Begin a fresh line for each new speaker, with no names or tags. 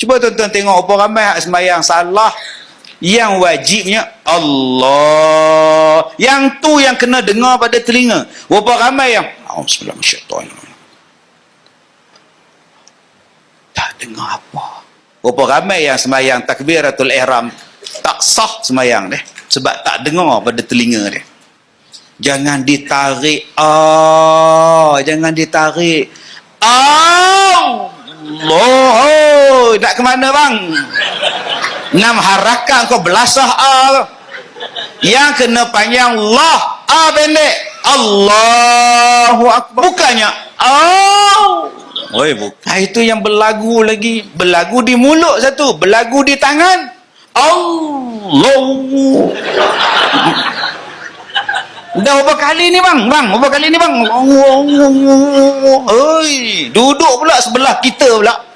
Cuba tuan-tuan tengok apa ramai hak sembahyang salah. Yang wajibnya Allah. Yang tu yang kena dengar pada telinga. Berapa ramai yang Bismillahirrahmanirrahim. Tak dengar apa. Berapa ramai yang sembahyang takbiratul ihram tak sah sembahyang dia. Sebab tak dengar pada telinga dia. Jangan ditarik. Jangan ditarik. Allah. Nak ke mana bang? 6 harakat kau belasah yang kena panjang Allah pendek Allahu Akbar. Bukannya bukan. Itu yang berlagu lagi. Berlagu di mulut satu, berlagu di tangan Allah. Dah berapa kali ni bang? Berapa kali ni bang? Duduk pula sebelah kita pula.